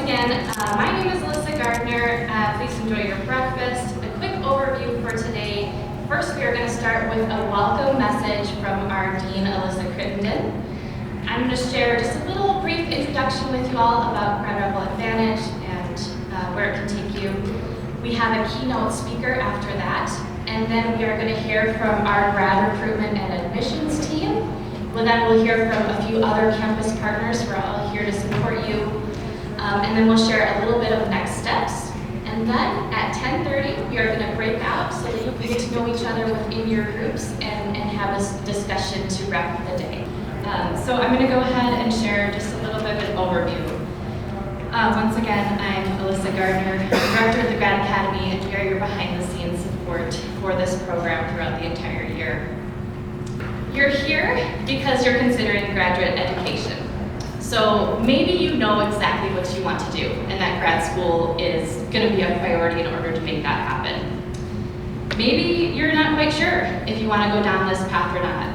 again, my name is Alyssa Gardner. Please enjoy your breakfast. A quick overview for today. First, we are going to start with a welcome message from our Dean, Alyssa Crittenden. I'm going to share just a little brief introduction with you all about Grad Rebel Advantage and where it can take you. We have a keynote speaker after that, and then we are going to hear from our grad recruitment and admissions team. Then we'll hear from a few other campus partners who are all here to support you. And then we'll share a little bit of next steps. And then at 10:30, we are going to break out so that you can get to know each other within your groups and have a discussion to wrap up the day. So I'm going to go ahead and share just a little bit of an overview. Once again, I'm Alyssa Gardner, Director of the Grad Academy, and we are your behind-the-scenes support for this program throughout the entire year. You're here because you're considering graduate education. So maybe you know exactly what you want to do, and that grad school is going to be a priority in order to make that happen. Maybe you're not quite sure if you want to go down this path or not.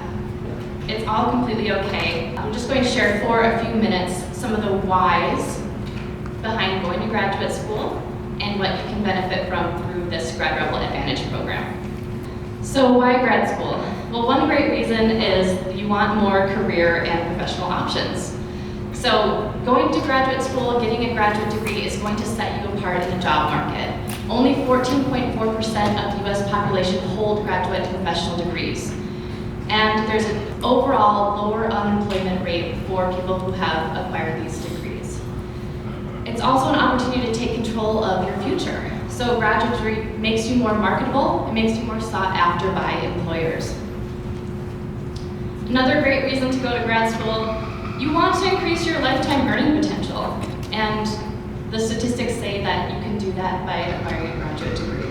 It's all completely okay. I'm just going to share for a few minutes some of the whys behind going to graduate school and what you can benefit from through this Grad Rebel Advantage program. So why grad school? Well, one great reason is you want more career and professional options. So going to graduate school, getting a graduate degree is going to set you apart in the job market. Only 14.4% of the US population hold graduate and professional degrees. And there's an overall lower unemployment rate for people who have acquired these degrees. It's also an opportunity to take control of your future. So graduate degree makes you more marketable, it makes you more sought after by employers. Another great reason to go to grad school, you want to increase your lifetime earning potential. And the statistics say that you can do that by acquiring a graduate degree.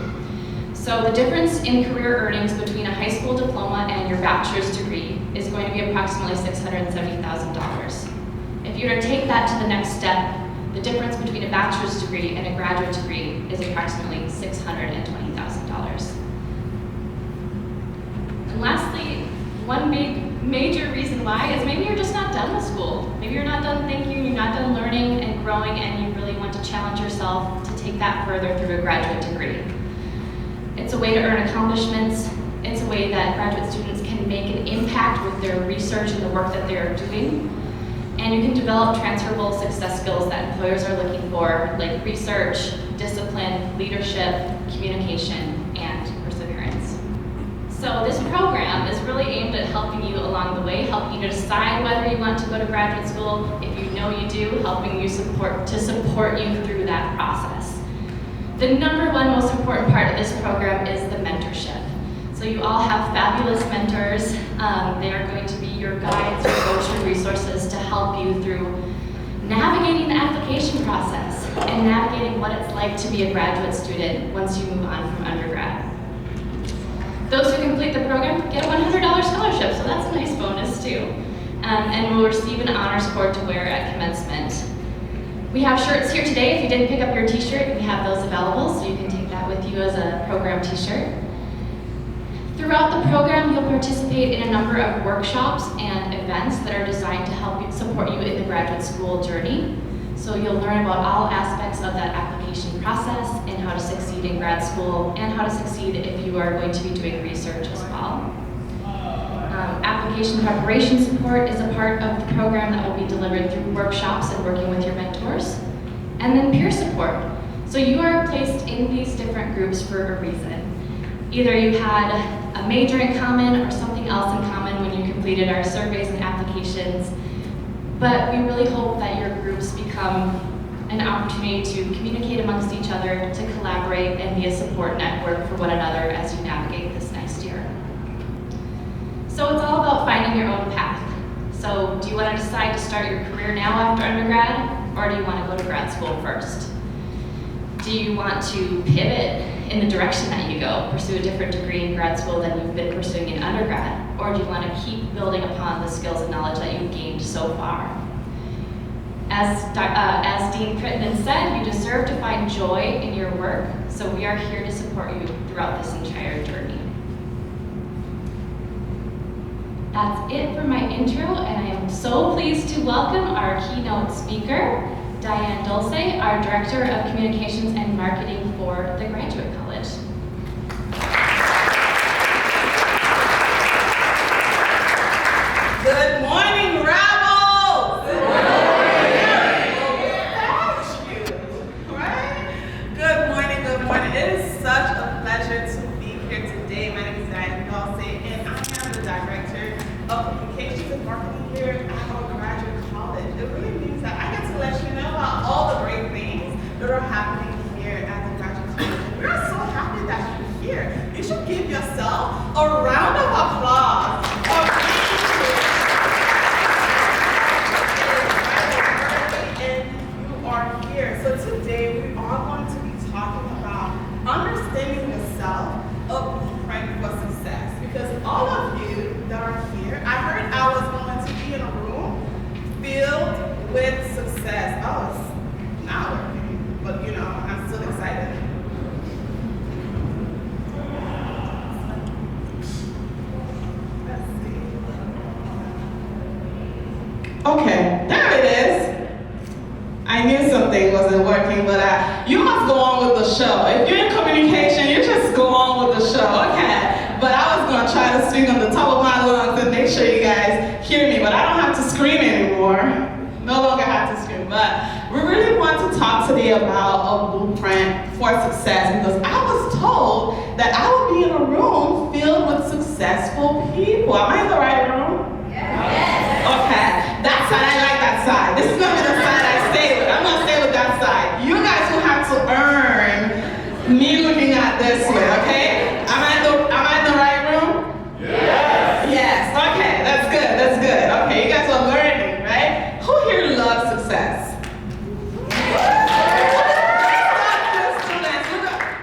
So the difference in career earnings between a high school diploma and your bachelor's degree is going to be approximately $670,000. If you were to take that to the next step, the difference between a bachelor's degree and a graduate degree is approximately $620,000. And lastly, one major reason why is maybe you're just not done with school. Maybe you're not done thinking, you're not done learning and growing, and you really want to challenge yourself to take that further through a graduate degree. It's a way to earn accomplishments. It's a way that graduate students can make an impact with their research and the work that they're doing. And you can develop transferable success skills that employers are looking for, like research, discipline, leadership, communication, and perseverance. So this program is really aimed at helping you along the way, helping you to decide whether you want to go to graduate school. If you know you do, helping you support you through that process. The number one most important part of this program is the mentorship. So you all have fabulous mentors. They are going to be your guides, your go-to resources to help you through navigating the application process and navigating what it's like to be a graduate student once you move on from undergrad. Those who complete the program get a $100 scholarship, so that's a nice bonus too. And will receive an honors cord to wear at commencement. We have shirts here today. If you didn't pick up your t-shirt, we have those available, so you can take that with you as a program t-shirt. Throughout the program, you'll participate in a number of workshops and events that are designed to help you support you in the graduate school journey. So you'll learn about all aspects of that application process and how to succeed in grad school and how to succeed if you are going to be doing research as well. Application preparation support is a part of the program that will be delivered through workshops and working with your mentors. And then peer support. So you are placed in these different groups for a reason. Either you had a major in common or something else in common when you completed our surveys and applications. But we really hope that your groups become an opportunity to communicate amongst each other, to collaborate, and be a support network for one another as you navigate this next year. So it's all about finding your own path. So do you want to decide to start your career now after undergrad, or do you want to go to grad school first? Do you want to pivot in the direction that you go, pursue a different degree in grad school than you've been pursuing in undergrad? Or do you want to keep building upon the skills and knowledge that you've gained so far? As Dean Crittenden said, you deserve to find joy in your work, so we are here to support you throughout this entire journey. That's it for my intro, and I am so pleased to welcome our keynote speaker, Diane Dulce, Dulce, our Director of Communications and Marketing for the Graduate College. Good morning, Rebels! Good morning. Good morning. It is such a pleasure to be here today. My name is Dulce, and I am the Director of Communications and Marketing here at our Graduate College. It really means that I get to let you know about all the great things that are happening here at the Graduate College. We are so happy that you're here. You should give yourself a round of applause. So today we are going to be talking about understanding the self of blueprint for success. Because all of you that are here, I heard I was going to be in a room filled with success. Oh, it's not working, but you know, I'm still excited. Let's see. Okay, there it is. I knew something wasn't working, but you must go on with the show. If you're in communication, you just go on with the show, okay? But I was going to try to speak on the top of my lungs and make sure you guys hear me, but I don't have to scream anymore. No longer have to scream, but we really want to talk today about a blueprint for success, because I was told that I would be in a room filled with successful people. Am I in the right room? Yes. Okay, that side, I like that side. This is going to be the side I stay with. I'm going to stay with that side. You guys will have to earn me looking at this way, okay? Am I in the right room? Yes. Yes, okay, that's good, that's good. Okay, you guys are learning, right? Who here loves success?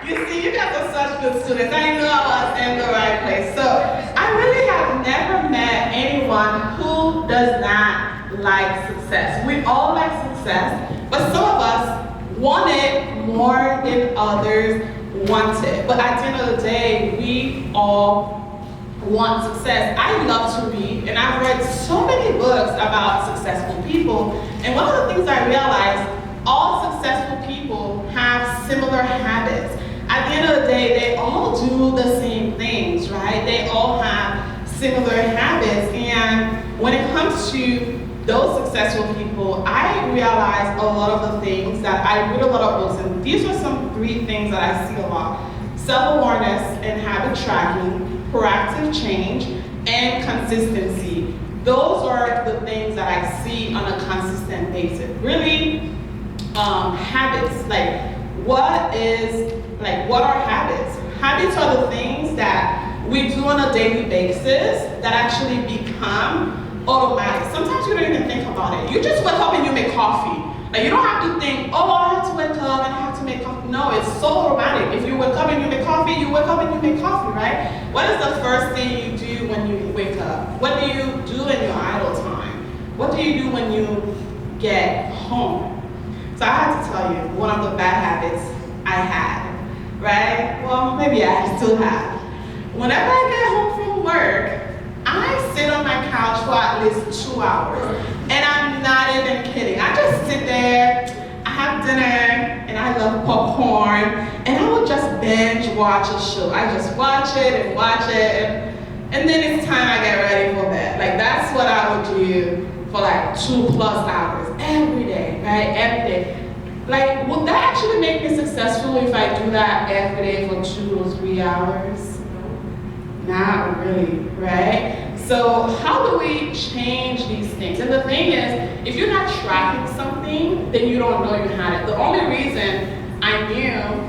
You see, you guys are such good students. I know I was in the right place. So I really have never met anyone who does not like success. We all like success, but some of us want it more than others want it. But at the end of the day, we all want success. I love to read, and I've read so many books about successful people. And one of the things I realized, all successful people have similar habits. At the end of the day, they all do the same things, right? They all have similar habits. And when it comes to those successful people, I realize a lot of the things that I read a lot of books, and these are some 3 things that I see a lot: self-awareness and habit tracking, proactive change, and consistency. Those are the things that I see on a consistent basis. Really, habits, what are habits? Habits are the things that we do on a daily basis that actually become automatic. Sometimes you don't even think about it. You just wake up and you make coffee. Like, you don't have to think, oh, I have to wake up and I have to make coffee. No, it's so automatic. If you wake up and you make coffee, you wake up and you make coffee, right? What is the first thing you do when you wake up? What do you do in your idle time? What do you do when you get home? So I have to tell you one of the bad habits I had, right? Well, maybe I still have. Whenever I get home from work, I sit on my couch for at least 2 hours. And I'm not even kidding. I just sit there, I have dinner, and I love popcorn, and I would just binge watch a show. I just watch it, and then it's time I get ready for bed. Like, that's what I would do for like 2+ hours every day, right? Every day. Like, would that actually make me successful if I do that every day for 2 or 3 hours? Not really, right? So how do we change these things? And the thing is, if you're not tracking something, then you don't know you had it. The only reason I knew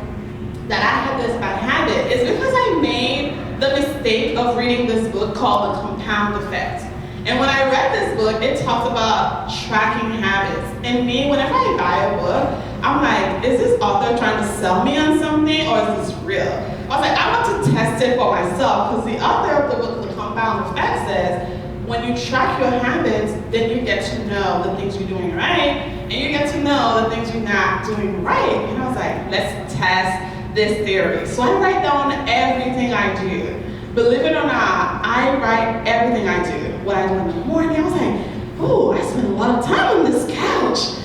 that I had this bad habit is because I made the mistake of reading this book called The Compound Effect. And when I read this book, it talks about tracking habits. And me, whenever I buy a book, I'm like, is this author trying to sell me on something, or is this real? I was like, I want to test it for myself, because the author of the book, The Compound Effect, says, when you track your habits, then you get to know the things you're doing right, and you get to know the things you're not doing right. And I was like, let's test this theory. So I write down everything I do. Believe it or not, I write everything I do. What I do in the morning, I was like, oh, I spend a lot of time on this couch.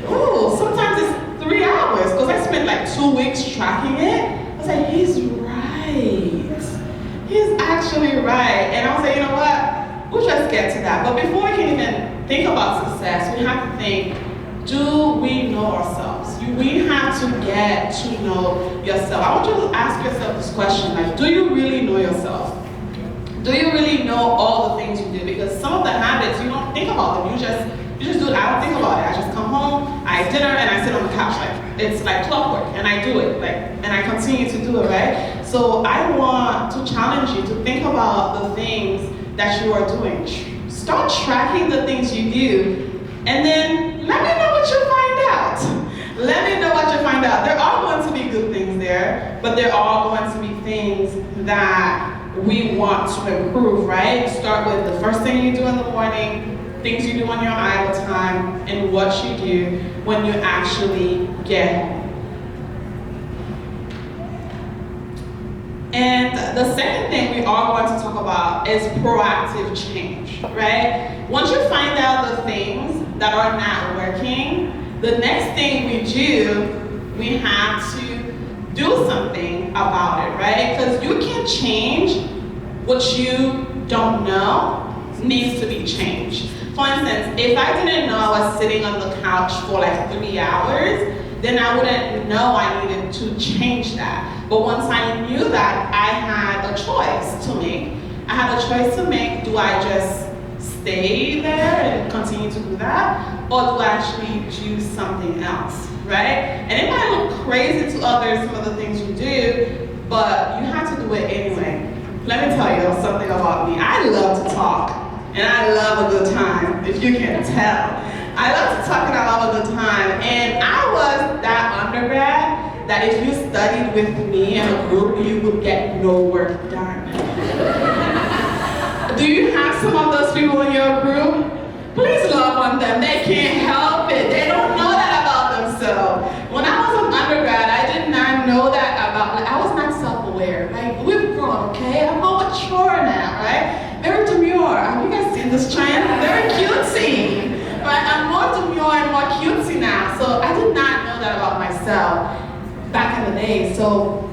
Oh, sometimes it's tracking it, I was like, he's right. He's actually right. And I was like, you know what? We'll just get to that. But before we can even think about success, we have to think, do we know ourselves? We have to get to know yourself. I want you to ask yourself this question, like, do you really know yourself? Do you really know all the things you do? Because some of the habits, you don't think about them. You just do it. I don't think about it. I just come home, I eat dinner, and I sit on the couch. Like, it's like clockwork, and I do it. Like, and I continue to do it, right? So I want to challenge you to think about the things that you are doing. Start tracking the things you do, and then let me know what you find out. Let me know what you find out. There are going to be good things there, but there are going to be things that we want to improve, right? Start with the first thing you do in the morning, things you do on your idle time, and what you do when you actually get home. And the second thing we are going to talk about is proactive change, right? Once you find out the things that are not working, the next thing we do, we have to do something about it, right? Because you can change what you don't know needs to be changed. For instance, if I didn't know I was sitting on the couch for like 3 hours, then I wouldn't know I needed to change that. But once I knew that, I had a choice to make. I had a choice to make. Do I just stay there and continue to do that? Or do I actually do something else, right? And it might look crazy to others, some of the things you do, but you have to do it anyway. Let me tell you something about me. I love to talk, and I love a good time, if you can tell. I love to talk and I love a good time. And I was that undergrad that if you studied with me in a group, you would get no work done. Do you have some of those people in your group? Please love on them. They can't help it. They don't know that about themselves. When I was an undergrad, I did not know that about, like, I was not self-aware. Like, we've grown, okay? I'm more mature now, right? Very demure. Have you guys seen this trend? Very cutesy. Right? I'm more demure and more cutesy now. So I did not know that about myself back in the day. So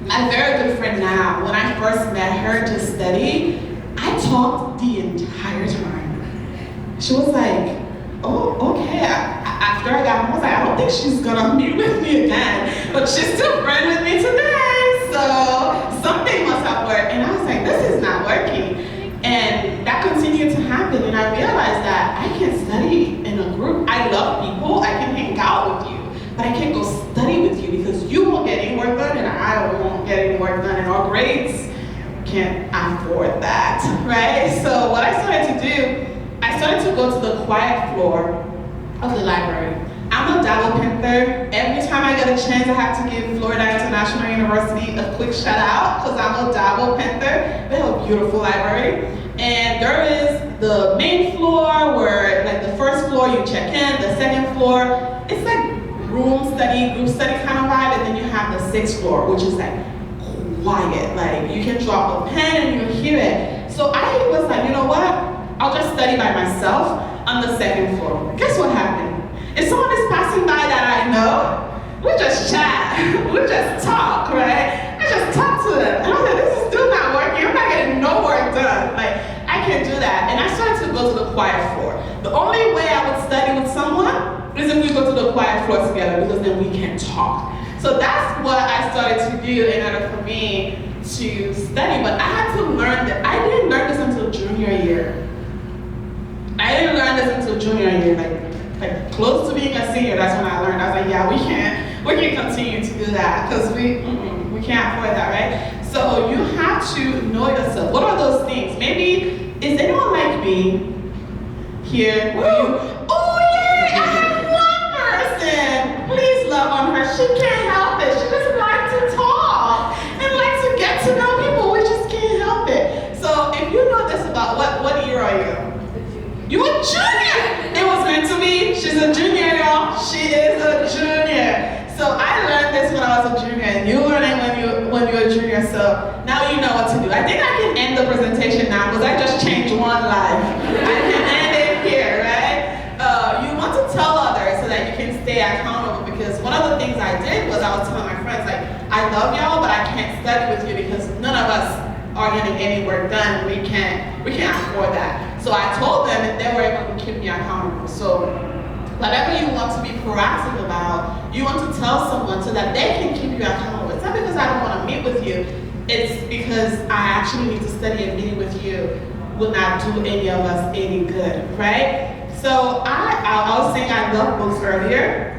my very good friend now, when I first met her to study, I talked the entire time. She was like, oh, okay. After I got home, I was like, I don't think she's gonna meet with me again, but she's still friends with me today, so something must have worked. And I was like, this is not working. And that continued to happen, and I realized that I can study in a group. I love people, I can hang out with you, but I can't go study with you because you won't get any work done and I won't get any work done, and our grades can't afford that, right? So what I started to do, I started to go to the quiet floor of the library. I'm a Dabble Panther. Every time I get a chance, I have to give Florida International University a quick shout out because I'm a Dabble Panther. They have a beautiful library. And there is the main floor where, like, the first floor you check in, the second floor, it's like room study, group study kind of vibe, and then you have the sixth floor, which is like quiet. Like, you can drop a pen and you hear it. So I was like, you know what? I'll just study by myself on the second floor. Guess what happened? If someone is passing by that I know, we just chat, we just talk, right? I just talk to them. And I was like, this is still not working. I'm not getting no work done. Like, I can't do that. And I started to go to the quiet floor. The only way I would study with someone is if we go to the quiet floor together, because then we can talk. So that's what I started to do in order for me to study. But I had to learn that. I didn't learn this until junior year. I didn't learn this until junior year, like close to being a senior. That's when I learned. I was like, yeah, we can continue to do that because we can't afford that, right? So you have to know yourself. What are those things? Maybe, is anyone like me here? Oh yeah, I have one person. Please love on her. She can't help it. She just likes to talk and likes to get to know people. We just can't help it. So if you know this about, what year are you? You a junior! It was meant to be. She's a junior, y'all. She is a junior. So I learned this when I was a junior, and you learn it when you're a junior. So now you know what to do. I think I can end the presentation now because I just changed one life. I can end it here, right? You want to tell others so that you can stay accountable, because one of the things I did was I was telling my friends, like, I love y'all, but I can't study with you because none of us are getting any work done. We can't afford that. So I told them, and they were able to keep me accountable. So whatever you want to be proactive about, you want to tell someone so that they can keep you accountable. It's not because I don't want to meet with you. It's because I actually need to study, and meeting with you will not do any of us any good, right? So I was saying I love books earlier.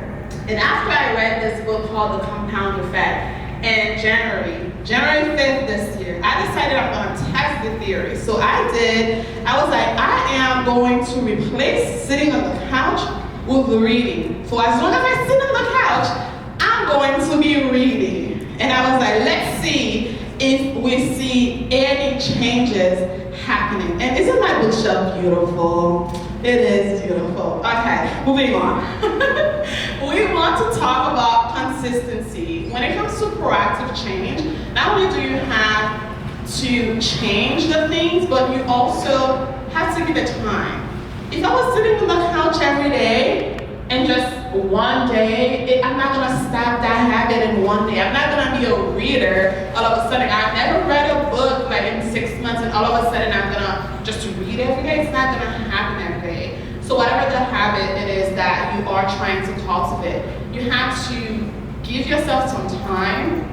And after I read this book called The Compound Effect in January 5th this year, I decided I'm going to test the theory. So I was like, I am going to replace sitting on the couch with reading. For as long as I sit on the couch, I'm going to be reading. And I was like, let's see if we see any changes happening. And isn't my bookshelf beautiful? It is beautiful. Okay, moving on. We want to talk about consistency. When it comes to proactive change, not only do you have to change the things, but you also have to give it time. If I was sitting on the couch every day, and just one day, I'm not gonna stop that habit in one day. I'm not gonna be a reader all of a sudden. I've never read a book like in 6 months and all of a sudden I'm gonna just read every day. It's not gonna happen every day. So whatever the habit it is that you are trying to cultivate, you have to give yourself some time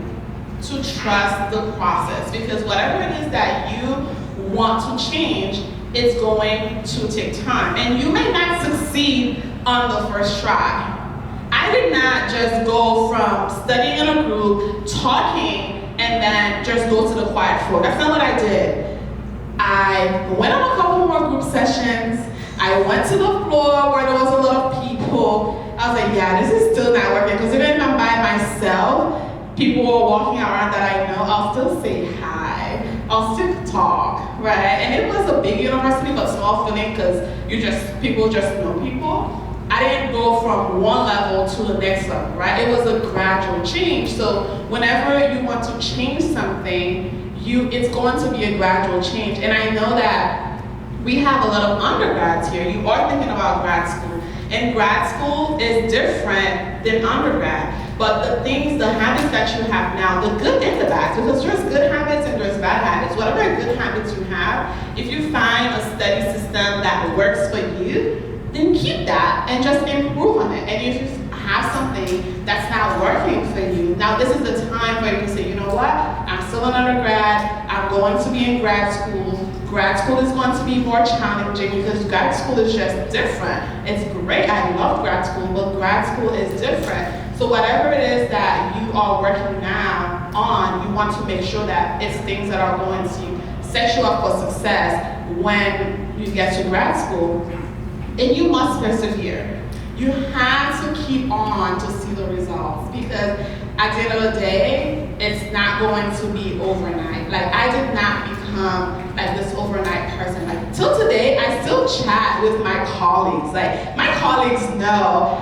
to trust the process, because whatever it is that you want to change, it's going to take time. And you may not succeed on the first try. I did not just go from studying in a group, talking, and then just go to the quiet floor. That's not what I did. I went on a couple more group sessions. I went to the floor where there was a lot of people. I was like, yeah, this is still not working, because even if I'm by myself, people are walking around that I know, I'll still say hi. I'll still talk, right? And it was a big university, but small feeling, because people just know people. I didn't go from one level to the next level, right? It was a gradual change. So whenever you want to change something, it's going to be a gradual change. And I know that we have a lot of undergrads here. You are thinking about grad school. And grad school is different than undergrad. But the habits that you have now, the good and the bad, because there's good habits and there's bad habits. Whatever good habits you have, if you find a study system that works for you, then keep that and just improve on it. And if you have something that's not working for you, now this is the time where you can say, you know what, I'm still an undergrad, I'm going to be in grad school. Grad school is going to be more challenging because grad school is just different. It's great, I love grad school, but grad school is different. So whatever it is that you are working now on, you want to make sure that it's things that are going to set you up for success when you get to grad school. And you must persevere. You have to keep on to see the results, because at the end of the day, it's not going to be overnight. Like, I did not become like this overnight person. Like, till today, I still chat with my colleagues. Like, my colleagues know,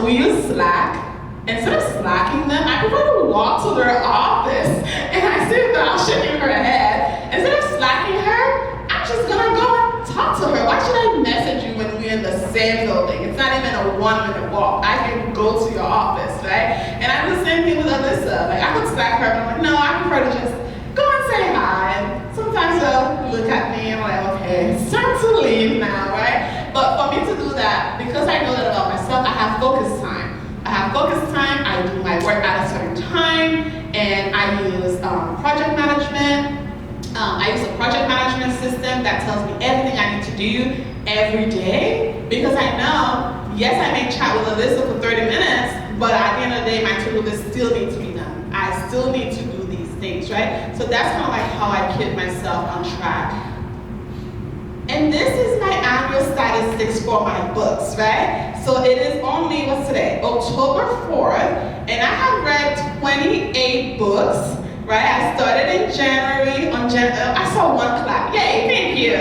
we use Slack. Instead of slacking them, I prefer to walk to their office and I sit down shaking her head. Instead of slacking her, I'm just gonna go and talk to her. Why should I message you when we're in the same building? It's not even a 1-minute walk. I can go to your office, right? And I do the same thing with Alyssa. Like, I could slack her, but I'm like, no, I prefer to just go and say hi. And sometimes they'll look at me and I'm like, okay, it's time to leave now, right? But for me to do that, because I know that about myself, I have focus time. I do my work at a certain time, and I use project management. I use a project management system that tells me everything I need to do every day, because I know, yes, I may chat with Alyssa for 30 minutes, but at the end of the day, my to-do list still needs to be done. I still need to do these things, right? So that's kind of like how I keep myself on track. And this is my annual statistics for my books, right? So it is only, what's today? October 4th, and I have read 28 books, right? I started in January, I saw one clap, yay, thank you.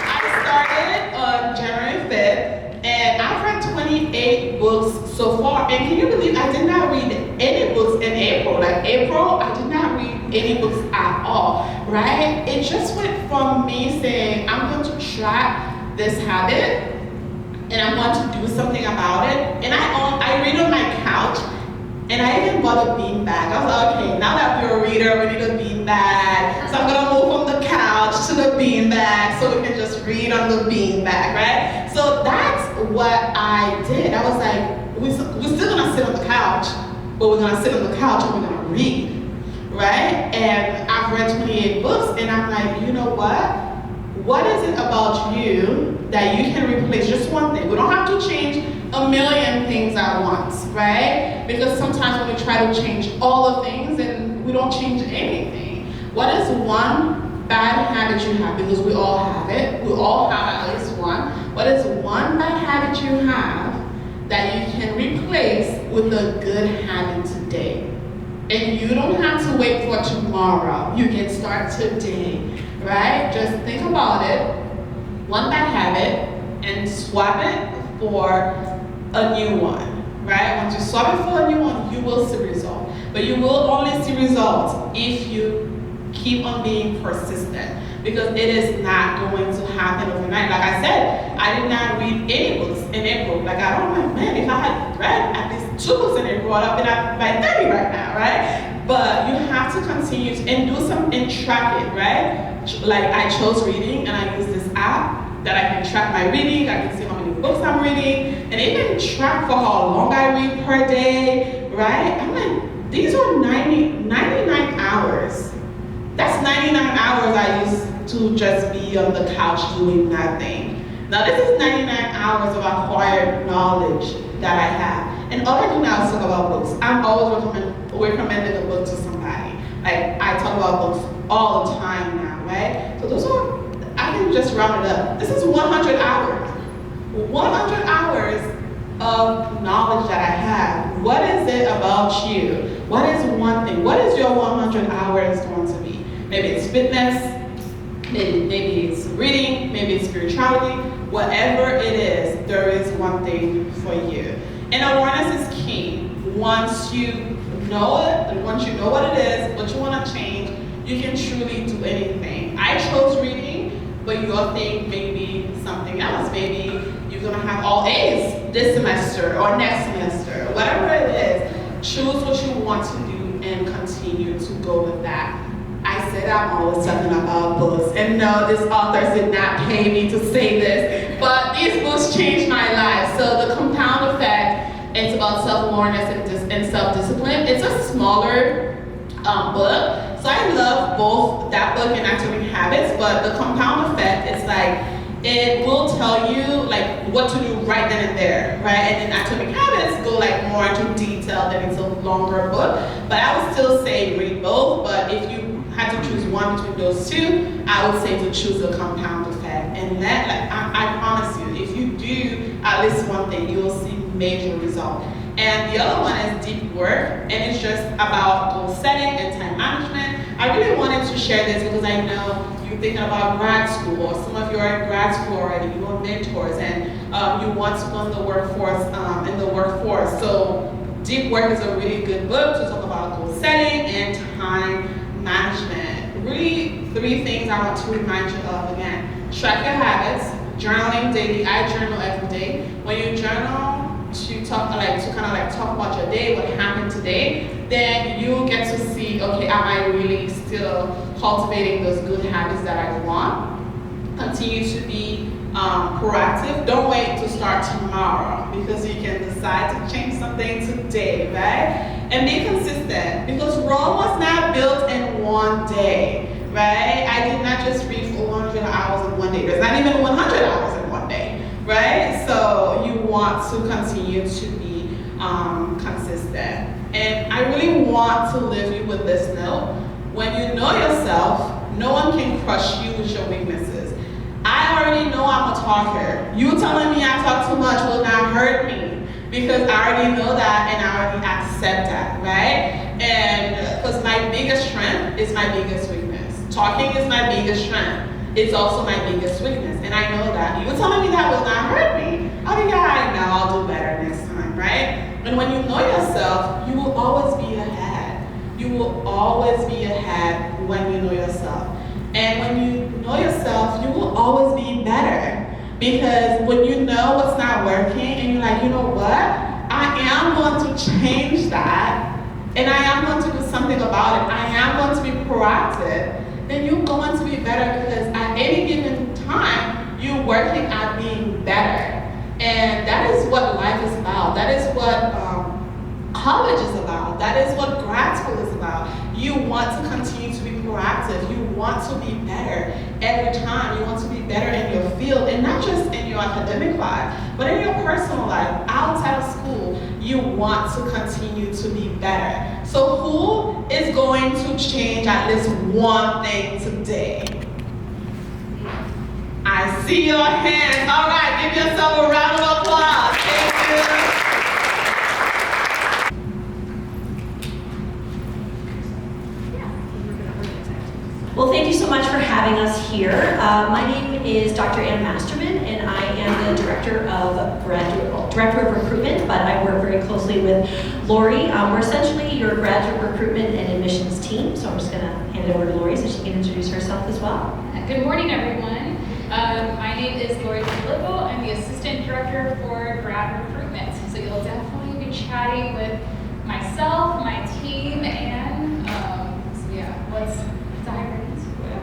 I started on January 5th, and I've read 28 books so far, and can you believe I did not read any books in April? Like April, I did not read any books at all, right? It just went from me saying, I'm going to track this habit, and I want to do something about it. And I read on my couch, and I even bought a bean bag. I was like, okay, now that we're a reader, we need a bean bag. So I'm gonna move from the couch to the bean bag so we can just read on the bean bag, right? So that's what I did. I was like, we're still gonna sit on the couch, but we're gonna sit on the couch and we're gonna read, right? And I've read 28 books, and I'm like, you know what? What is it about you that you can replace just one thing? We don't have to change a million things at once, right? Because sometimes when we try to change all the things, and we don't change anything. What is one bad habit you have? Because we all have it. We all have at least one. What is one bad habit you have that you can replace with a good habit today? And you don't have to wait for tomorrow. You can start today, right? Just think about it, one bad habit, and swap it for a new one, right? Once you swap it for a new one, you will see results. But you will only see results if you keep on being persistent, because it is not going to happen overnight. Like I said, I did not read any books in April. Like, I don't know, man, if I had read at least 2 books in April, I'd have been at by 30 right now, right? But you have to continue and do some and track it, right? Like, I chose reading, and I use this app that I can track my reading. I can see how many books I'm reading, and even track for how long I read per day, right? I'm like, these are 99 hours. That's 99 hours I used to just be on the couch doing nothing. Now this is 99 hours of acquired knowledge that I have. And all I do now is talk about books. I'm always recommending a book to somebody. Like, I talk about books all the time now, right? So those are, I can just round it up. This is 100 hours. 100 hours of knowledge that I have. What is it about you? What is one thing? What is your 100 hours going to be? Maybe it's fitness, maybe it's reading, maybe it's spirituality. Whatever it is, there is one thing for you. And awareness is key. Once you know it, and once you know what it is, what you want to change, you can truly do anything. I chose reading, but your thing may be something else. Maybe you're going to have all A's this semester or next semester, whatever it is. Choose what you want to do and continue to go with that. I said I'm always talking about books, and no, these authors did not pay me to say this, but these books changed my life. So the Compound Effect, it's about self-awareness and self-discipline. It's a smaller book, so I love both that book and Atomic Habits, but the Compound Effect is like, it will tell you like what to do right then and there, right? And then Atomic Habits go like more into detail, then it's a longer book, but I would still say read both, but if you had to choose one between those two, I would say to choose the Compound Effect. And that, like, I promise you, if you do at least one thing, you will see major results. And the other one is Deep Work, and it's just about goal setting and time management. I really wanted to share this because I know you're thinking about grad school, or some of you are in grad school already, you are mentors, and you want to go in the workforce, So Deep Work is a really good book to talk about goal setting and time management. Really, 3 things I want to remind you of again. Track your habits, journaling daily. I journal every day. When you journal to talk about your day, what happened today, then you get to see, okay, am I really still cultivating those good habits that I want? Continue to be proactive. Don't wait to start tomorrow, because you can decide to change something today, right? And be consistent, because Rome was not built in one day, right? I did not just read for 100 hours in one day. There's not even 100 hours in one day, right? So you want to continue to be consistent. And I really want to leave you with this note. When you know yourself, no one can crush you with your weaknesses. I already know I'm a talker. You telling me I talk too much will not hurt me, because I already know that and I already accept that, right? And because my biggest strength is my biggest weakness. Talking is my biggest strength. It's also my biggest weakness, and I know that. You telling me that will not hurt me. Oh yeah, I know, I'll do better next time, right? And when you know yourself, you will always be ahead. You will always be ahead when you know yourself. And when you know yourself, you will always be better. Because when you know what's not working and you're like, you know what, I am going to change that and I am going to do something about it, I am going to be proactive, then you're going to be better because at any given time, you're working at being better. And that is what life is about. That is what college is about. That is what grad school is about. You want to continue to be proactive. You want to be better every time. You want to be better in your field, and not just in your academic life, but in your personal life, outside of school. You want to continue to be better. So who is going to change at least one thing today? I see your hands. All right, give yourself a round of applause. Thank you. Well, thank you so much for having us here. My name is Dr. Ann Masterman, and I am the Director of Recruitment, but I work very closely with Lori. We're essentially your graduate recruitment and admissions team, so I'm just going to hand it over to Lori so she can introduce herself as well. Good morning, everyone. My name is Lori Filippo. I'm the Assistant Director for Grad Recruitment. So you'll definitely be chatting with myself, my team, and let's dive right into it.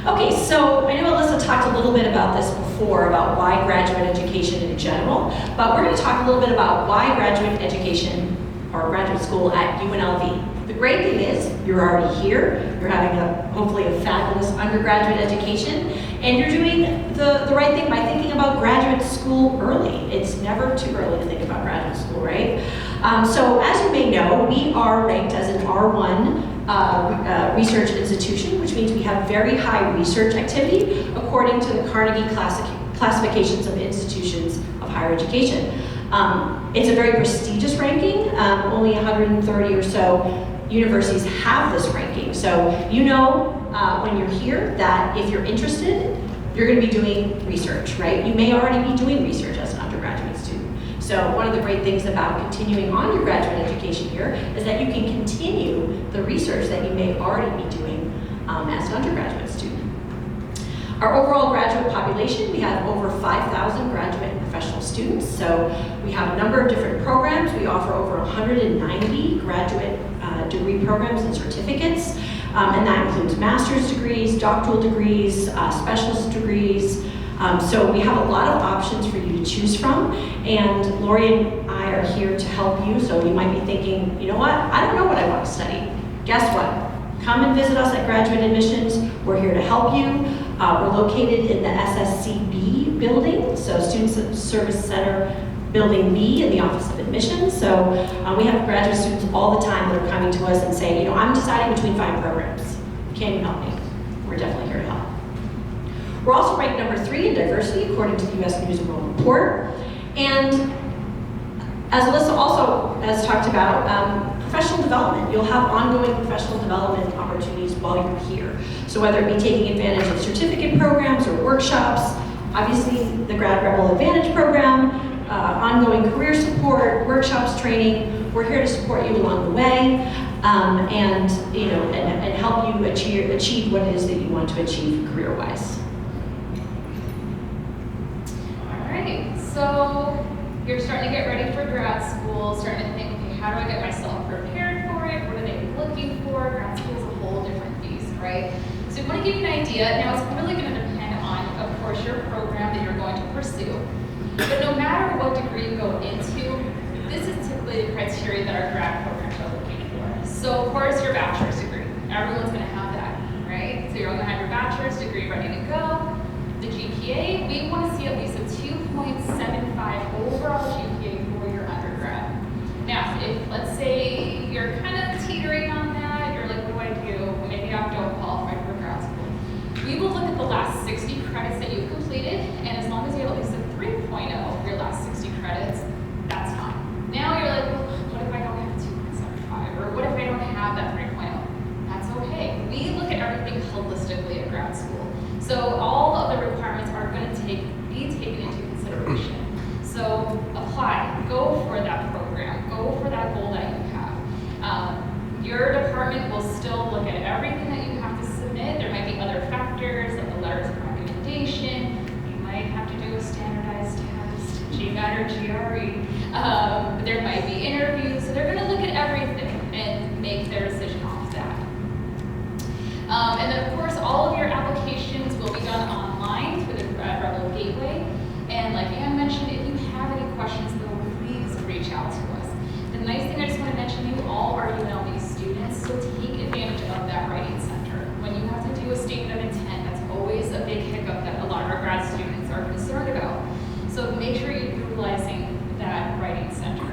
Okay, so I know Alyssa talked a little bit about this before, about why graduate education in general, but we're going to talk a little bit about why graduate education or graduate school at UNLV. The great thing is you're already here, you're having hopefully a fabulous undergraduate education, and you're doing the right thing by thinking about graduate school early. It's never too early to think about graduate school, right? So as you may know, we are ranked as an R1 research institution, which means we have very high research activity according to the Carnegie classifications of institutions of higher education. It's a very prestigious ranking. Only 130 or so universities have this ranking. So you know when you're here that if you're interested, you're going to be doing research, right? You may already be doing research as an undergraduate student. So one of the great things about continuing on your graduate education here is that you can continue the research that you may already be doing as an undergraduate student. Our overall graduate population, we have over 5,000 graduate and professional students. So we have a number of different programs. We offer over 190 graduate degree programs and certificates. And that includes master's degrees, doctoral degrees, specialist degrees. So we have a lot of options for you to choose from. And Lori and I are here to help you. So you might be thinking, you know what? I don't know what I want to study. Guess what? Come and visit us at Graduate Admissions. We're here to help you. We're located in the SSCB building, so Student Service Center Building B in the Office of Admissions. So we have graduate students all the time that are coming to us and saying, you know, I'm deciding between 5 programs. Can you help me? We're definitely here to help. We're also ranked number 3 in diversity according to the U.S. News and World Report. And as Alyssa also has talked about, professional development. You'll have ongoing professional development opportunities while you're here. So whether it be taking advantage of certificate programs or workshops, obviously the Grad Rebel Advantage program, ongoing career support, workshops, training, we're here to support you along the way and help you achieve what it is that you want to achieve career-wise. All right, so you're starting to get ready for grad school, starting to think, okay, how do I get myself prepared for it? What are they looking for? Grad school is a whole different beast, right? So I want to give you an idea. Now, it's really going to depend on, of course, your program that you're going to pursue. But no matter what degree you go into, this is typically the criteria that our grad programs are looking for. So, of course, your bachelor's degree. Everyone's going to have that, right? So you're going to have your bachelor's degree ready to go. The GPA, we want to see at least a 2.75 overall GPA for your undergrad. Now, if let's say you're kind of teetering on that, you're like, what do I do? Maybe I don't qualify for grad school. We will look at the last 60 credits that you've completed, and as long as you have at least a 3.0 for your last 60 credits, that's fine. Now you're like, well, what if I don't have a 2.75? Or what if I don't have that 3.0? That's okay. We look at everything holistically at grad school. So all GMAT or GRE. There might be interviews, so they're going to look at everything and make their decision off of that. And then, of course, all of your applications will be done online through the Grad Rebel Gateway. And like Ann mentioned, if you have any questions, though, please reach out to us. The nice thing I just want to mention, you all are UNLV students, so take advantage of that writing center. When you have to do a statement of intent, that's always a big hiccup that a lot of our grad students are concerned about. So make sure you're utilizing that writing center.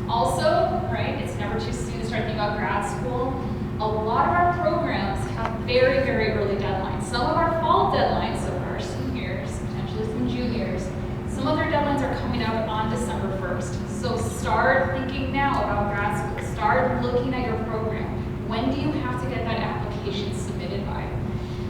Also, right, it's never too soon to start thinking about grad school. A lot of our programs have very, very early deadlines. Some of our fall deadlines, so for our seniors, potentially some juniors, some of their deadlines are coming out on December 1st. So start thinking now about grad school. Start looking at your program. When do you have to get that application submitted by?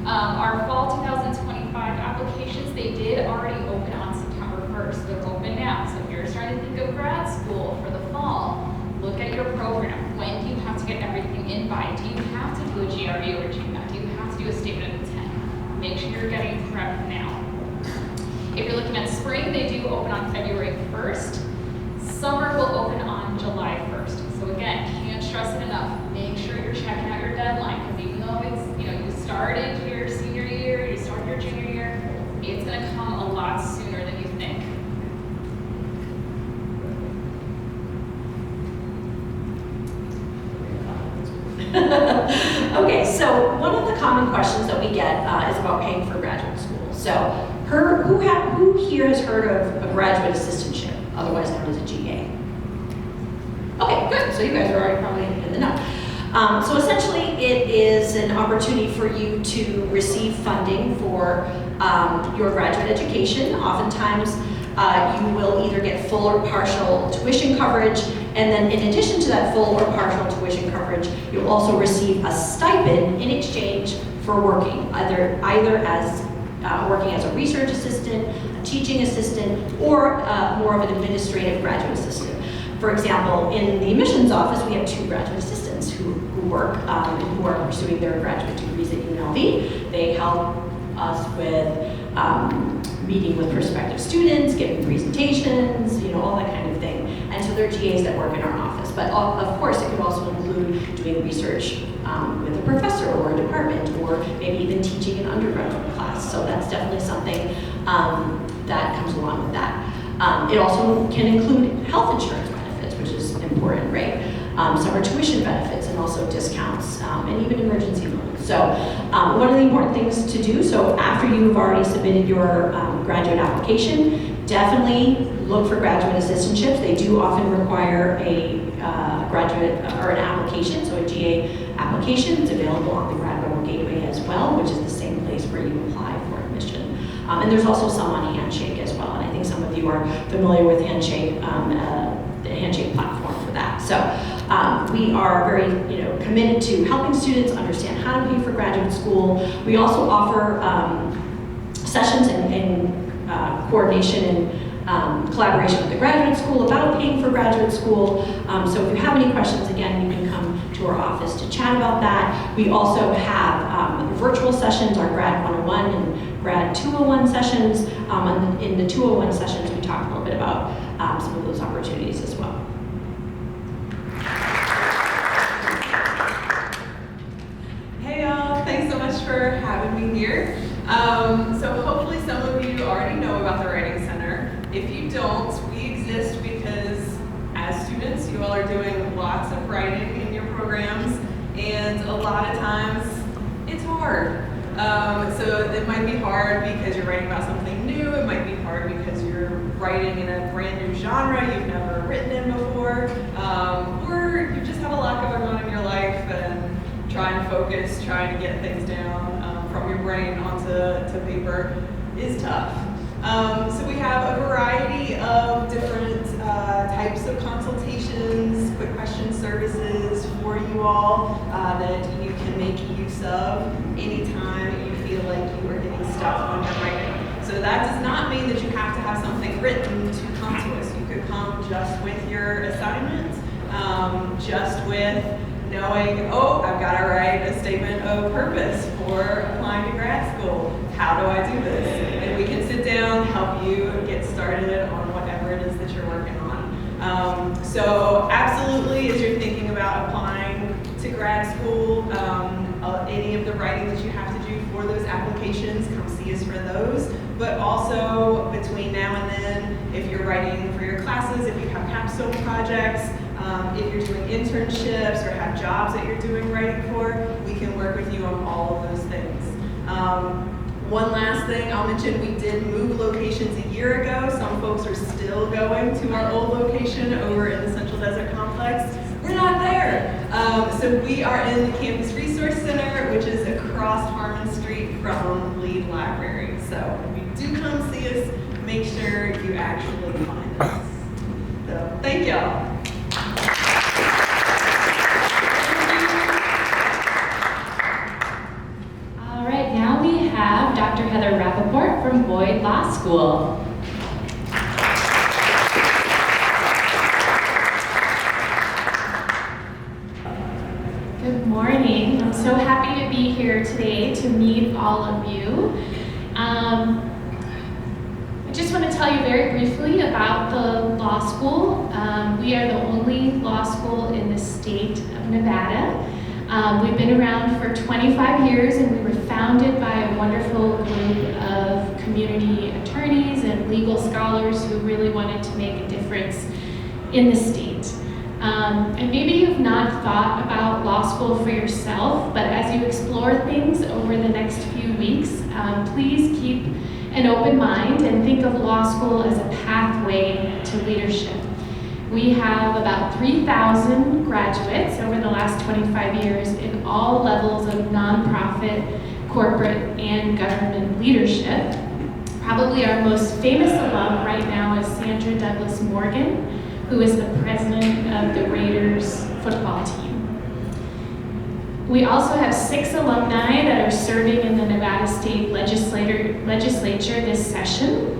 Our fall 2025 applications, they did already open on September 1st. They're open now. So if you're starting to think of grad school for the fall, look at your program. When do you have to get everything in by? Do you have to do a GRE or a GMAT? Do you have to do a statement of intent? Make sure you're getting prepped now. If you're looking at spring, they do open on February 1st. Summer will open on July 1st. So again, can't stress it enough. Make sure you're checking out your deadline, because even though it's, you started your senior year, you started your junior year, it's going to come a lot sooner than you think. Okay, so one of the common questions that we get is about paying for graduate school. So who here has heard of a graduate assistantship, otherwise known as a GA? Okay, good. So you guys are already probably in the know. So essentially, it is an opportunity for you to receive funding for your graduate education. Oftentimes, you will either get full or partial tuition coverage, and then in addition to that full or partial tuition coverage, you'll also receive a stipend in exchange for working, either as working as a research assistant, a teaching assistant, or more of an administrative graduate assistant. For example, in the admissions office, we have 2 graduate assistants who work and who are pursuing their graduate degrees at UNLV. They help us with meeting with prospective students, giving presentations, all that kind of thing. And so they're GAs that work in our office. But of course, it could also include doing research with a professor or a department, or maybe even teaching an undergraduate class. So that's definitely something that comes along with that. It also can include health insurance benefits, which is important, right? Summer tuition benefits, and also discounts, and even emergency loans. So one of the important things to do, so after you've already submitted your graduate application, definitely look for graduate assistantships. They do often require a graduate or an application, so a GA application. It's available on the Grad Rebel Gateway as well, which is the same place where you apply for admission. And there's also some on Handshake as well, and I think some of you are familiar with Handshake, the Handshake platform for that. So we are very committed to helping students understand how to pay for graduate school. We also offer sessions in coordination and collaboration with the graduate school about paying for graduate school. So if you have any questions, again, you can come to our office to chat about that. We also have virtual sessions, our Grad 101 and Grad 201 sessions. And in the 201 sessions, we talk a little bit about some of those opportunities as well. Hey y'all, thanks so much for having me here. So hopefully some of you already know about the Writing Center. If you don't, we exist because as students, you all are doing lots of writing in your programs, and a lot of times it's hard. So it might be hard because you're writing about something new, it might be hard because you're writing in a brand new genre you've never written in before, or you just have a lot going on in your life and trying to focus, trying to get things down from your brain onto paper is tough. So we have a variety of different types of consultations, quick question services for you all that you can make use of anytime you feel like you are getting stuck when you're writing. So that does not mean that you have to have something written to come to us. You could come just with your assignment, just with knowing, oh, I've got to write a statement of purpose for applying to grad school. How do I do this? And we can sit down, help started on whatever it is that you're working on. So absolutely, as you're thinking about applying to grad school, any of the writing that you have to do for those applications, come see us for those. But also between now and then, if you're writing for your classes, if you have capstone projects, if you're doing internships or have jobs that you're doing writing for, we can work with you on all of those things. One last thing I'll mention, we did move locations a year ago. Some folks are still going to our old location over in the Central Desert Complex. We're not there. So we are in the Campus Resource Center, which is across Harmon Street from Lee Library. So if you do come see us, make sure you actually find us. So thank y'all. All right, now we have Dr. Heather Rappaport from Boyd Law School. Good morning. I'm so happy to be here today to meet all of you. I just want to tell you very briefly about the law school. We are the only law school in the state of Nevada. We've been around for 25 years, and we were founded by a wonderful group of community attorneys and legal scholars who really wanted to make a difference in the state. And maybe you've not thought about law school for yourself, but as you explore things over the next few weeks, please keep an open mind and think of law school as a pathway to leadership. We have about 3,000 graduates over the last 25 years in all levels of nonprofit, corporate, and government leadership. Probably our most famous alum right now is Sandra Douglas Morgan, who is the president of the Raiders football team. We also have 6 alumni that are serving in the Nevada State Legislature this session.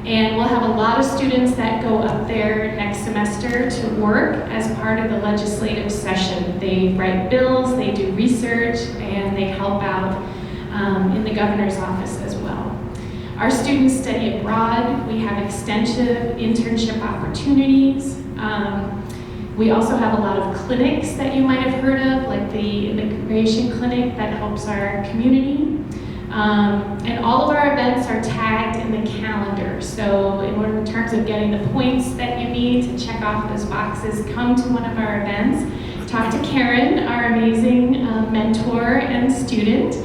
And we'll have a lot of students that go up there next semester to work as part of the legislative session. They write bills, they do research, and they help out in the governor's office as well. Our students study abroad. We have extensive internship opportunities. We also have a lot of clinics that you might have heard of, like the immigration clinic that helps our community. And all of our events are tagged in the calendar. So in terms of getting the points that you need to check off those boxes, come to one of our events. Talk to Karen, our amazing mentor and student.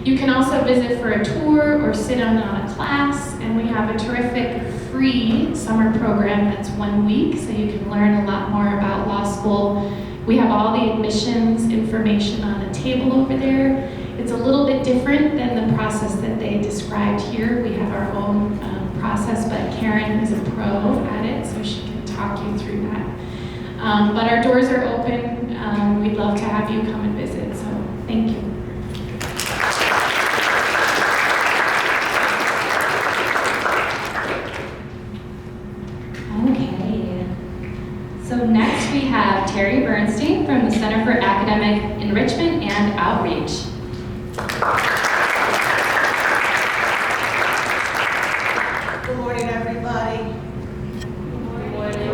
You can also visit for a tour or sit in on a class, and we have a terrific free summer program that's 1 week, so you can learn a lot more about law school. We have all the admissions information on a table over there. It's a little bit different than the process that they described here. We have our own process, but Karen is a pro at it, so she can talk you through that. But our doors are open. We'd love to have you come and visit, so thank you. Okay, so next we have Terry Bernstein from the Center for Academic Enrichment and Outreach. Good morning, everybody. Good morning.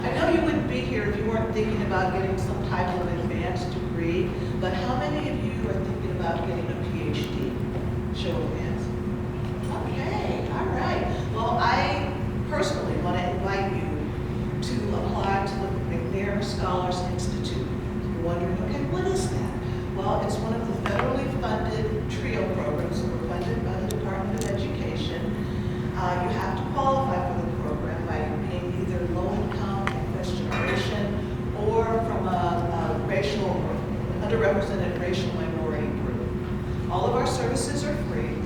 I know you wouldn't be here if you weren't thinking about getting some type of advanced degree, but how many of you are thinking about getting a PhD? Show of hands. Okay, all right. Well, I personally want to invite you to apply to the McNair Scholars Institute. You're wondering, okay, what is that? Well, it's one of the federally funded TRIO programs that were funded by the Department of Education. You have to qualify for the program by being either low income, first generation, or from a racial or underrepresented racial minority group. All of our services are free,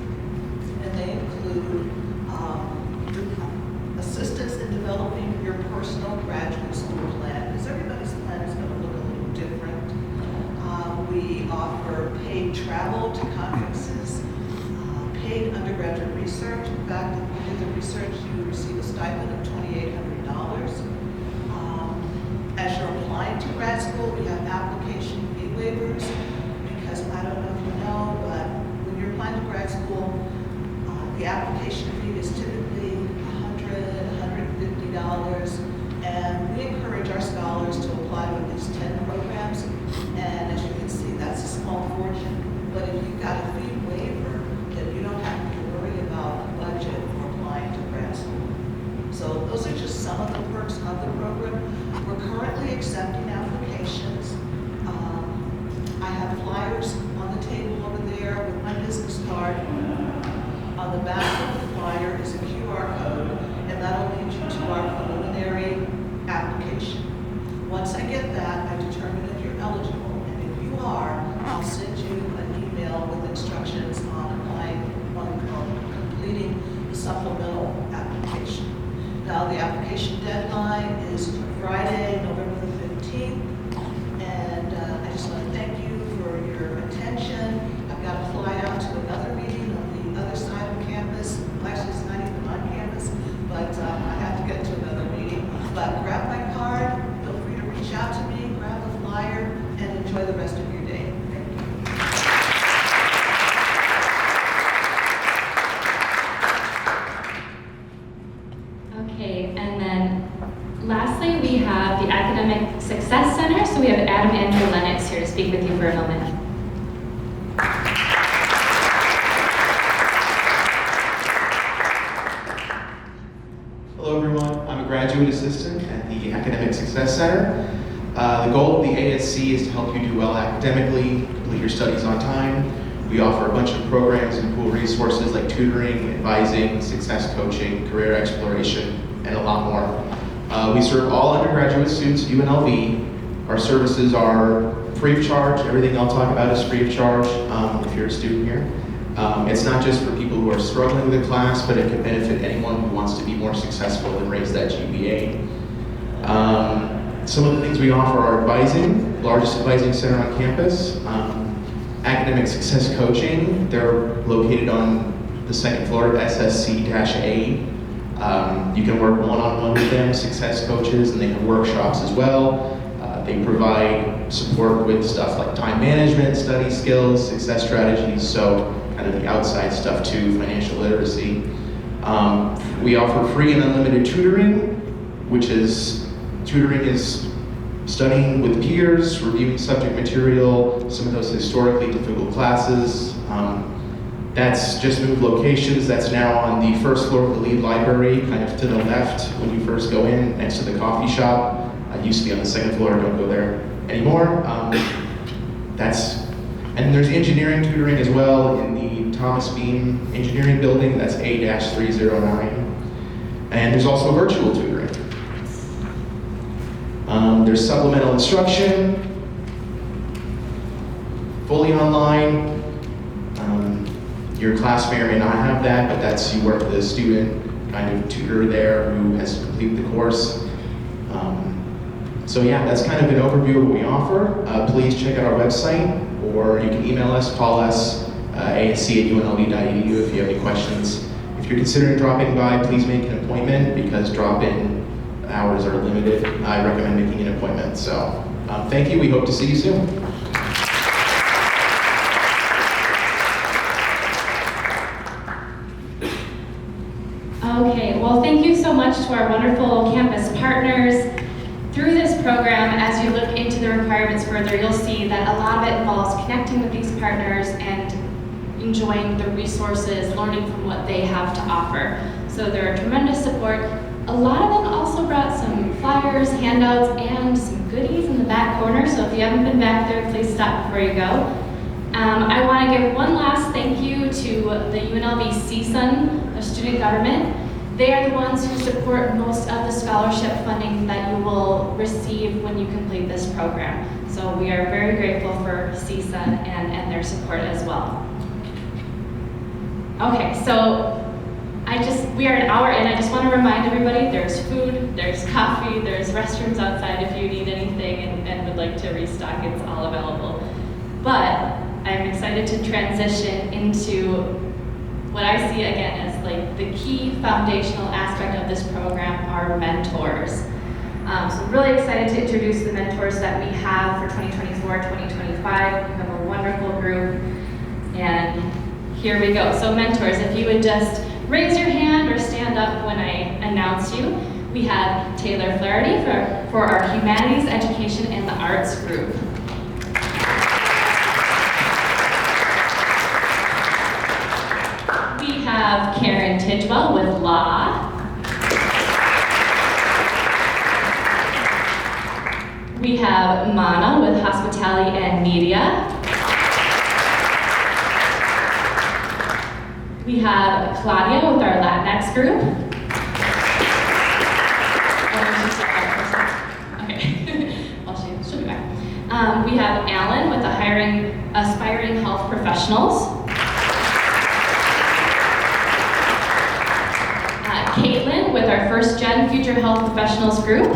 and they include assistance in developing your personal graduate school plan, because everybody's plan is going to look a little different. We offer paid travel to conferences, paid undergraduate research. In fact, if you do the research, you receive a stipend of $2,800. As you're applying to grad school, we have application fee waivers, because I don't know if you know, but when you're applying to grad school, the application fee is typically and we encourage our scholars to apply to at least 10 programs. And as you can see, that's a small fortune. But if you've got a fee waiver, then you don't have to worry about a budget for applying to grad school. So those are just some of the perks of the program. We're currently accepting applications. I have flyers on the table over there with my business card. On the back of the flyer is a QR code, and that'll lead you to our preliminary application. Once I get that, I determine if you're eligible, and if you are, I'll send you an email with instructions on completing the supplemental application. Now, the application deadline is Friday, November the 15th, and I just want to thank you for your attention. I've got to fly out to another meeting on the other side of campus. Actually, it's not even on campus, but I have to get to another meeting. But grab my card, feel free to reach out to me, grab the flyer, and enjoy the rest of your day. Thank you. Okay, and then lastly, we have the Academic Success Center. So we have Adam Andrew Lennox here to speak with you for a moment. Hello everyone, I'm a graduate assistant at the Academic Success Center. The goal of the ASC is to help you do well academically, complete your studies on time. We offer a bunch of programs and cool resources like tutoring, advising, success coaching, career exploration, and a lot more. We serve all undergraduate students at UNLV. Our services are free of charge. Everything I'll talk about is free of charge if you're a student here. It's not just for people who are struggling with a class, but it can benefit anyone who wants to be more successful and raise that GPA. Some of the things we offer are advising, largest advising center on campus, academic success coaching. They're located on the second floor of SSC-A. You can work one-on-one with them, success coaches, and they have workshops as well. They provide support with stuff like time management, study skills, success strategies, so kind of the outside stuff too, financial literacy. We offer free and unlimited tutoring, which is, tutoring is studying with peers, reviewing subject material, some of those historically difficult classes. That's just moved locations. That's now on the first floor of the lead library, kind of to the left when you first go in, next to the coffee shop. It used to be on the second floor, don't go there anymore. And there's engineering tutoring as well in the Thomas Beam Engineering Building, that's A-309. And there's also virtual tutoring. There's supplemental instruction, fully online. Your class may or may not have that, but that's, you work with a student kind of tutor there who has completed the course. So yeah, that's kind of an overview of what we offer. Please check out our website, or you can email us, call us, asc@unlv.edu if you have any questions. If you're considering dropping by, please make an appointment because drop-in hours are limited. I recommend making an appointment. So thank you, we hope to see you soon. Okay, well, thank you so much to our wonderful campus partners. Through this program, as you look into the requirements further, you'll see that a lot of it involves connecting with these partners and enjoying the resources, learning from what they have to offer. So they're a tremendous support. A lot of them also brought some flyers, handouts, and some goodies in the back corner, so if you haven't been back there, please stop before you go. I want to give one last thank you to the UNLV CSUN of student government. They are the ones who support most of the scholarship funding that you will receive when you complete this program. So we are very grateful for CSUN and their support as well. Okay, so we are an hour in. I just want to remind everybody there's food, there's coffee, there's restrooms outside if you need anything and would like to restock, it's all available. But I'm excited to transition into what I see again as like the key foundational aspect of this program are mentors. So I'm really excited to introduce the mentors that we have for 2024, 2025. We have a wonderful group, and here we go. So mentors, if you would just raise your hand or stand up when I announce you. We have Taylor Flaherty for our Humanities, Education, and the Arts group. We have Karen Tidwell with Law. We have Mana with Hospitality and Media. We have Claudia with our Latinx group. Okay, well, she'll be back. We have Alan with the Aspiring Health Professionals. Caitlin with our First Gen Future Health Professionals group.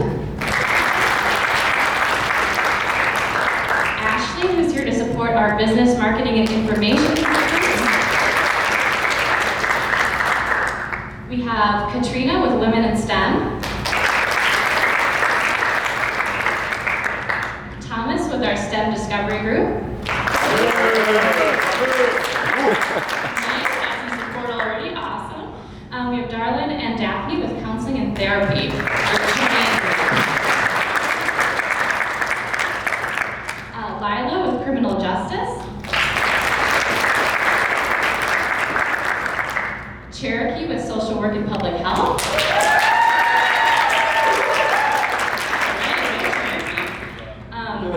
Ashley, who's here to support our business, marketing, and information. We have Katrina with Women in STEM. Thomas with our STEM Discovery group. Nice, got some support already, awesome. We have Darlene and Daphne with Counseling and Therapy. Lila with Criminal Justice. Cherokee with Social Work and Public Health.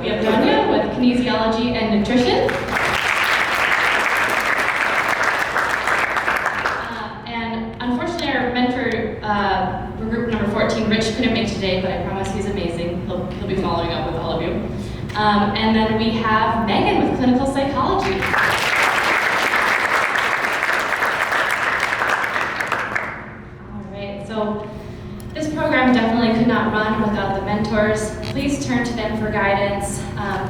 We have Donia with Kinesiology and Nutrition. And unfortunately, our mentor for group number 14, Rich, couldn't make today, but I promise he's amazing. He'll be following up with all of you. And then we have Megan with Clinical Psychology. So this program definitely could not run without the mentors. Please turn to them for guidance.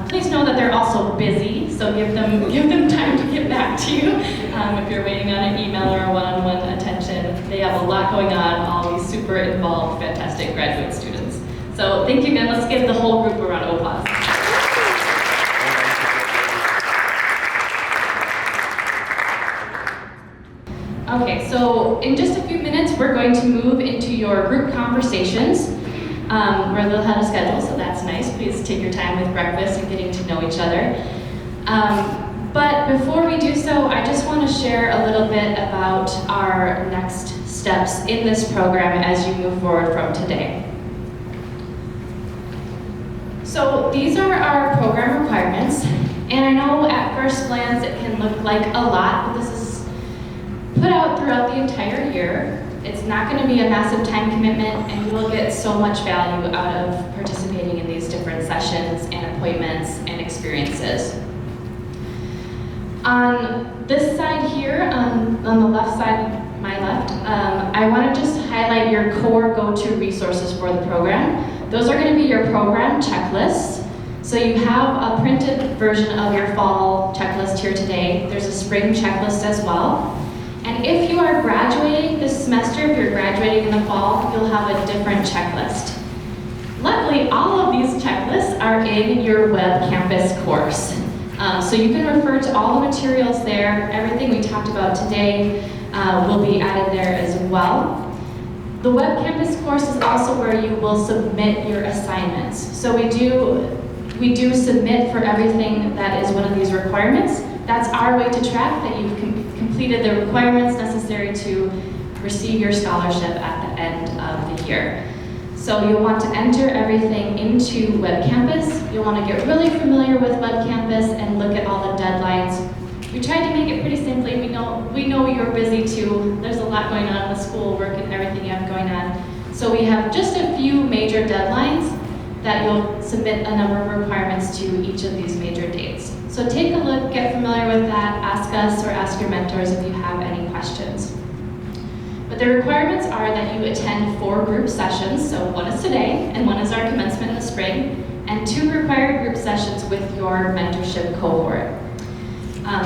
Please know that they're also busy, so give them time to get back to you. If you're waiting on an email or a one-on-one attention, they have a lot going on, all these super involved, fantastic graduate students. So thank you again. Let's give the whole group a round of applause. Okay, so in just a few minutes, we're going to move into your group conversations. We're a little ahead of schedule, so that's nice. Please take your time with breakfast and getting to know each other. But before we do so, I just want to share a little bit about our next steps in this program as you move forward from today. So these are our program requirements, and I know at first glance it can look like a lot, but this is put out throughout the entire year. It's not going to be a massive time commitment, and you will get so much value out of participating in these different sessions and appointments and experiences. On this side here, on the left side, my left, I want to just highlight your core go-to resources for the program. Those are going to be your program checklists. So you have a printed version of your fall checklist here today. There's a spring checklist as well. And if you are graduating this semester, if you're graduating in the fall, you'll have a different checklist. Luckily, all of these checklists are in your web campus course. So you can refer to all the materials there. Everything we talked about today will be added there as well. The web campus course is also where you will submit your assignments. So we do submit for everything that is one of these requirements. That's our way to track that you've completed the requirements necessary to receive your scholarship at the end of the year. So you'll want to enter everything into Web Campus. You'll want to get really familiar with Web Campus and look at all the deadlines. We tried to make it pretty simply. We know you're busy too. There's a lot going on with schoolwork and everything you have going on. So we have just a few major deadlines that you'll submit a number of requirements to each of these major dates. So take a look, get familiar with that, ask us or ask your mentors if you have any questions. But the requirements are that you attend 4 group sessions, so one is today, and one is our commencement in the spring, and 2 required group sessions with your mentorship cohort.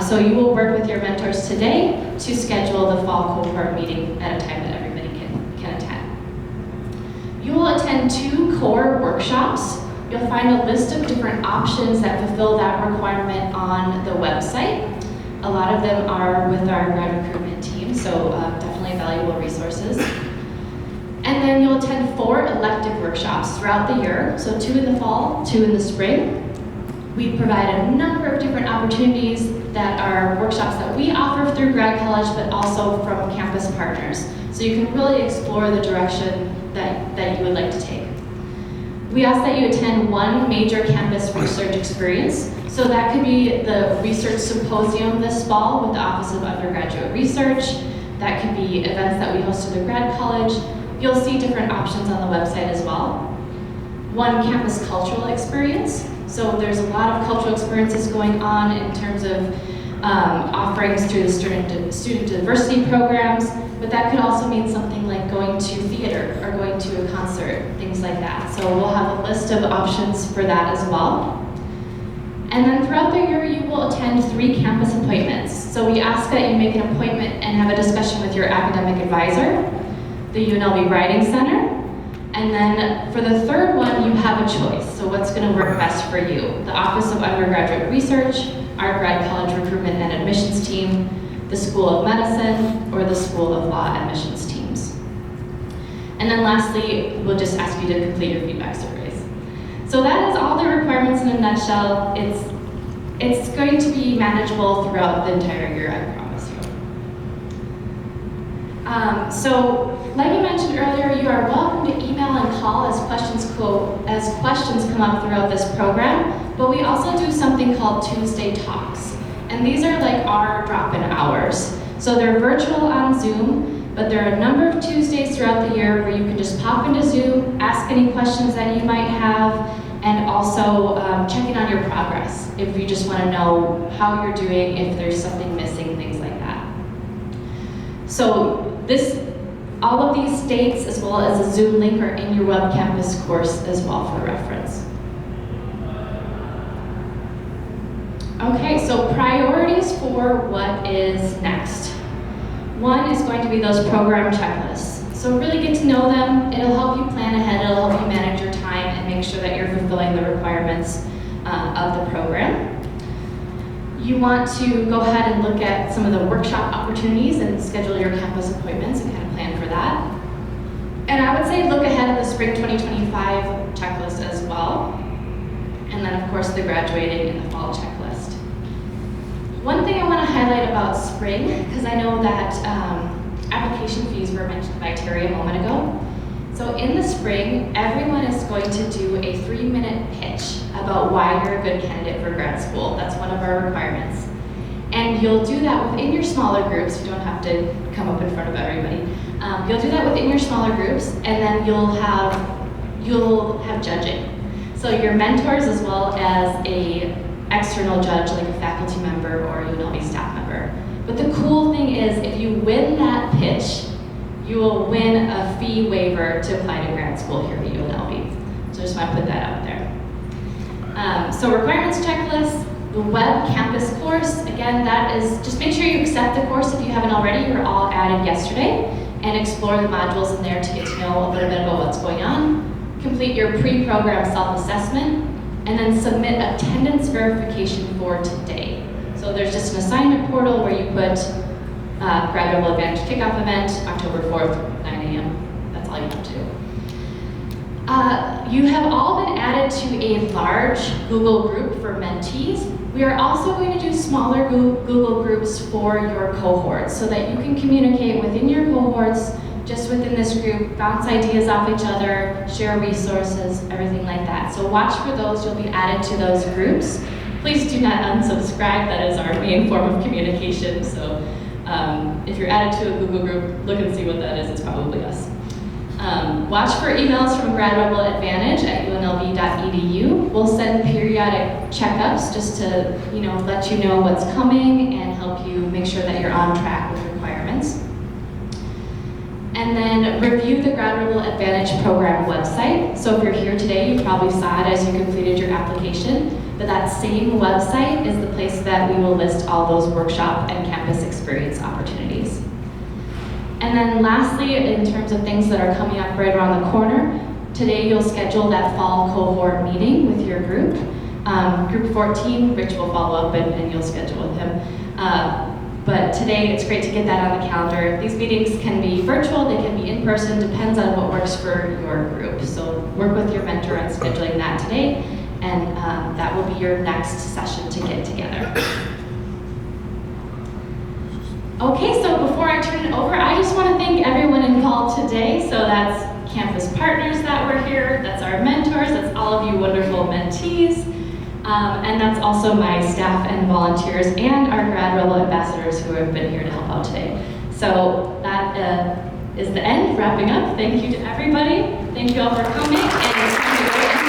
So you will work with your mentors today to schedule the fall cohort meeting at a time that everybody can attend. You will attend 2 core workshops. You'll find a list of different options that fulfill that requirement on the website. A lot of them are with our grad recruitment team, so definitely valuable resources. And And then you'll attend 4 elective workshops throughout the year, so 2 in the fall, 2 in the spring. We provide a number of different opportunities that are workshops that we offer through Grad College, but also from campus partners. So you can really explore the direction that you would like to take. We ask that you attend 1 major campus research experience. So that could be the research symposium this fall with the Office of Undergraduate Research. That could be events that we host at the Grad College. You'll see different options on the website as well. 1 campus cultural experience. So there's a lot of cultural experiences going on in terms of offerings through the student diversity programs, but that could also mean something like going to theater or going to a concert, things like that. So we'll have a list of options for that as well. And then throughout the year, you will attend 3 campus appointments. So we ask that you make an appointment and have a discussion with your academic advisor, the UNLV Writing Center, and then for the 3rd one, you have a choice. So what's going to work best for you? The Office of Undergraduate Research, our Grad College Recruitment and Admissions Team, the School of Medicine, or the School of Law admissions teams. And then lastly, we'll just ask you to complete your feedback surveys. So that is all the requirements in a nutshell. It's going to be manageable throughout the entire year, I promise you. So, like I mentioned earlier, you are welcome to email and call as questions come up throughout this program, but we also do something called Tuesday Talks. And these are like our drop-in hours. So they're virtual on Zoom, but there are a number of Tuesdays throughout the year where you can just pop into Zoom, ask any questions that you might have, and also check in on your progress if you just want to know how you're doing, if there's something missing, things like that. So all of these dates as well as a Zoom link are in your web campus course as well for reference. Okay, so priorities for what is next. 1 is going to be those program checklists. So really get to know them. It'll help you plan ahead. It'll help you manage your time and make sure that you're fulfilling the requirements of the program. You want to go ahead and look at some of the workshop opportunities and schedule your campus appointments and kind of plan for that. And I would say look ahead at the spring 2025 checklist as well. And then of course the graduating and the fall checklist. One thing I want to highlight about spring, because I know that application fees were mentioned by Terry a moment ago. So in the spring, everyone is going to do a 3-minute pitch about why you're a good candidate for grad school. That's one of our requirements. And you'll do that within your smaller groups. You don't have to come up in front of everybody. You'll do that within your smaller groups, and then you'll have judging. So your mentors as well as a external judge like a faculty member or a UNLV staff member. But the cool thing is if you win that pitch, you will win a fee waiver to apply to grad school here at UNLV. So I just want to put that out there. So requirements checklist, the web campus course, again, that is, just make sure you accept the course if you haven't already. You were all added yesterday, and explore the modules in there to get to know a little bit about what's going on. Complete your pre-program self-assessment, and then submit attendance verification for today. So there's just an assignment portal where you put Grad Rebel Advantage kickoff event, October 4th, 9 a.m. That's all you have to do. You have all been added to a large Google group for mentees. We are also going to do smaller Google groups for your cohorts so that you can communicate within your cohorts, just within this group, bounce ideas off each other, share resources, everything like that. So watch for those, you'll be added to those groups. Please do not unsubscribe, that is our main form of communication. So if you're added to a Google group, look and see what that is, it's probably us. Watch for emails from Grad Rebel Advantage at unlv.edu. We'll send periodic checkups just to let you know what's coming and help you make sure that you're on track with requirements. And then review the Grad Rebel Advantage program website. So if you're here today, you probably saw it as you completed your application, but that same website is the place that we will list all those workshop and campus experience opportunities. And then lastly, in terms of things that are coming up right around the corner, today you'll schedule that fall cohort meeting with your group. Group 14, Rich will follow up and you'll schedule with him. But today, it's great to get that on the calendar. These meetings can be virtual, they can be in person, depends on what works for your group. So work with your mentor on scheduling that today, and that will be your next session to get together. Okay, so before I turn it over, I just want to thank everyone involved today. So that's campus partners that were here, that's our mentors, that's all of you wonderful mentees, and that's also my staff and volunteers and our Grad Rebel ambassadors who have been here to help out today. So that is the end, wrapping up. Thank you to everybody. Thank you all for coming. And it's time to go